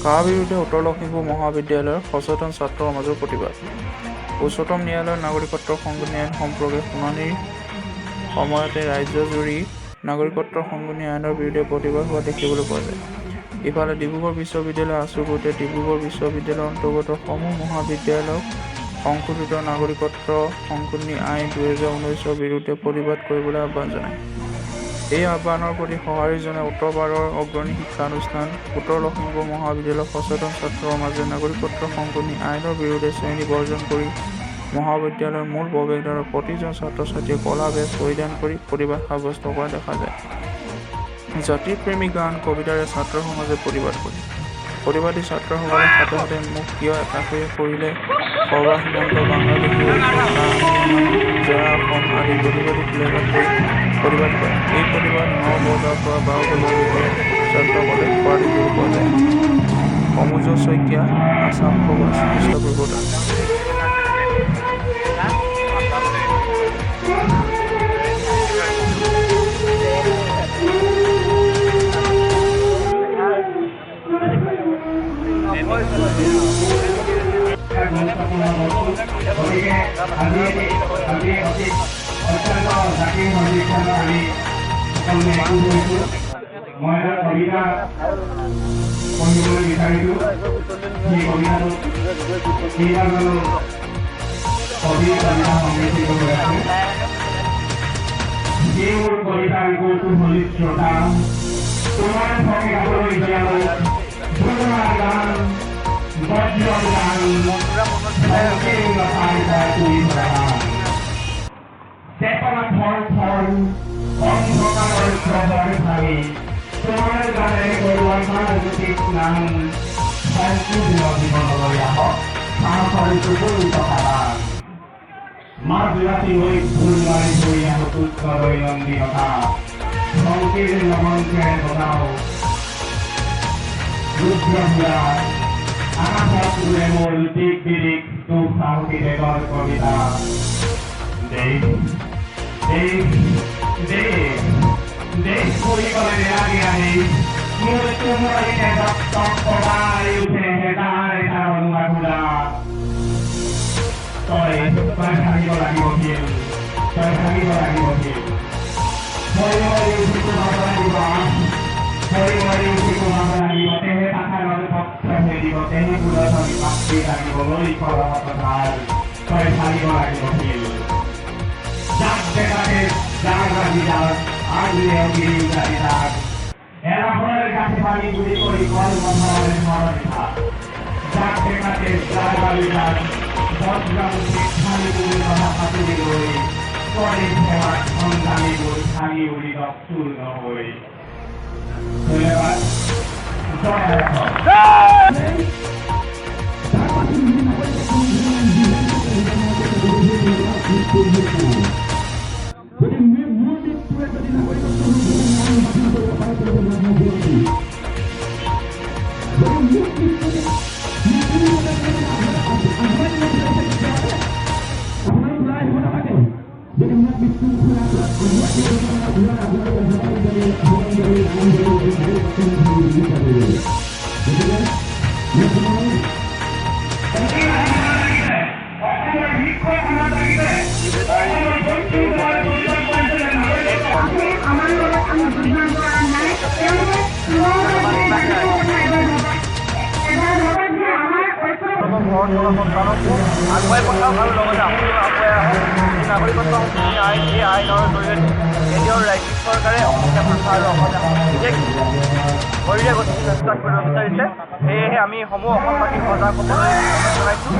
CAA বিৰুদ্ধে উত্তৰ লখিমপুৰ মহাবিদ্যালয়ৰ সচেতন ছাত্ৰৰ মাজত প্ৰতিবাদ। উচ্চতম ন্যায়ালয়ৰ নাগৰিকত্ব সংশোধনী আইন সম্পৰ্কে শুনানিৰ সময়তে ৰাজ্যজুৰি নাগৰিকত্ব সংশোধনী আইনৰ বিৰুদ্ধে প্ৰতিবাদ হোৱা দেখিবলৈ পোৱা যায়। ইফালে ডিব্ৰুগড় বিশ্ববিদ্যালয় আছু গোটে ডিব্ৰুগড় বিশ্ববিদ্যালয়ৰ অন্তৰ্গত সমূহ মহাবিদ্যালয়ক সংশোধিত নাগৰিকত্ব সংশোধনী আইন 2019ৰ বিৰুদ্ধে প্ৰতিবাদ কৰিবলৈ আহ্বান জনায়। এই আহ্বানৰ প্ৰতি সঁহাৰি জনাই উত্তৰপাৰৰ অগ্ৰণী শিক্ষানুষ্ঠান উত্তৰ লখিমপুৰ মহাবিদ্যালয়ৰ সচেতন ছাত্ৰৰ মাজত নাগৰিকত্ব সংশোধনী আইনৰ বিৰুদ্ধে শ্ৰেণী বৰ্জন কৰি মহাবিদ্যালয়ৰ মূল প্ৰৱেশদ্বাৰত প্ৰতিজন ছাত্ৰ-ছাত্ৰীয়ে ক'লা বেজ পৰিধান কৰি প্ৰতিবাদ সাব্যস্ত কৰা দেখা যায়। জাতিপ্ৰেমী গান কবিতাৰে ছাত্ৰ সমাজে প্ৰতিবাদ কৰে। প্ৰতিবাদী ছাত্ৰসকলে হাতে হাতে মুখ কিয় একাষৰীয়া কৰিলে সৰ্বসীমান্ত বাংলাদেশী ঐক্য কামিয়ামান জয় অসম আদি প্ৰতিবাদী প্লেকাৰ্ড লৈ প্ৰতিবাদ কৰে। এই প্ৰতিবাদ 9 বজাৰ পৰা 12 বজালৈকে ছাত্ৰসকলে কৰা দেখিবলৈ পোৱা যায়। সমুজ শইকীয়া, আছাম খবৰ, ষ্টাফ ৰিপৰ্টাৰ। মই এটা কবিতা পঢ়িবলৈ বিচাৰিছোঁ। সেই কবিতাটো কবি কবিতা সংগঠিত হৈ আছে। যিবোৰ কবিতাৰ কৌতূহলী শ্ৰোতা তোমাৰ সঙ্গে গাবলৈ যাওঁ ধুমুহাৰ গান বজ্ৰৰ গান চেতনা থৰ থৰ অন্ধকাৰৰ খবৰ ভাঙি তোমাৰ গানে গৰুৱাৰ মানসিক নাম সংকীৰ্ণ জীৱনলৈ আহক সাহসৰ চকুৰ টকা মাছ ৰাতি হৈ ফুল মাৰি ধৰি আহো তুচ্ছ দৈনন্দিনতা সংকীৰ্ণ মন্ত্ৰে বনাও ৰুদ্ৰভূৰা আকাশত উৰে মোৰ দিক বিদিক তোক সাহসী দেৱৰ কবিতা দেশ পৰিকলে লাগে আহি মোৰ কোমলিতে ৰক্ত পৰাই উঠে হেতাৰ এটাৰ অনুৰাধুৰা তই ভাঙিব লাগিব শিল তই ভাঙিব লাগিব শিল মৰি মৰি উঠিব লাগিব মৰি মৰি উঠিব লাগিব তেহে পাথাৰৰ পত্ৰ হেৰিব তেহে বুলত আমি পাতি লাগিবলৈ কথাৰ তই ভাঙিব লাগিব শিল যাক দেখাতে যাৰ ৰাজিদাৰ আজিয়ে গিৰি উজাৰিদাৰ এলাহৰ কাছে পানী গুলি কৰি কল মহৰ মৰণিঠা যাক দেখাতে যাৰ ৰাজিদাৰ বজ্ৰমুখী খালি বুলি কথা পাতুৰি লৈ কৰি সেৱাত সন্ধানীবোৰ খালি উৰি চূৰ্ণ হৈ ধন্যবাদ। আগুৱাই পঠাওক আৰু লগতে আপুনিও আগুৱাই আহক। এই নাগৰিকত্ব সংশোধনী আইন এই আইনৰ জৰিয়তে কেন্দ্ৰীয় ৰাজ্যিক চৰকাৰে অসমীয়া ভাষা আৰু অসমীয়া সংস্কৃতিক শৰীৰে গতি চেষ্টা কৰিব বিচাৰিছে। সেয়েহে আমি সমূহ অসমবাসীক সজাগ হ'বলৈ জনাইছোঁ।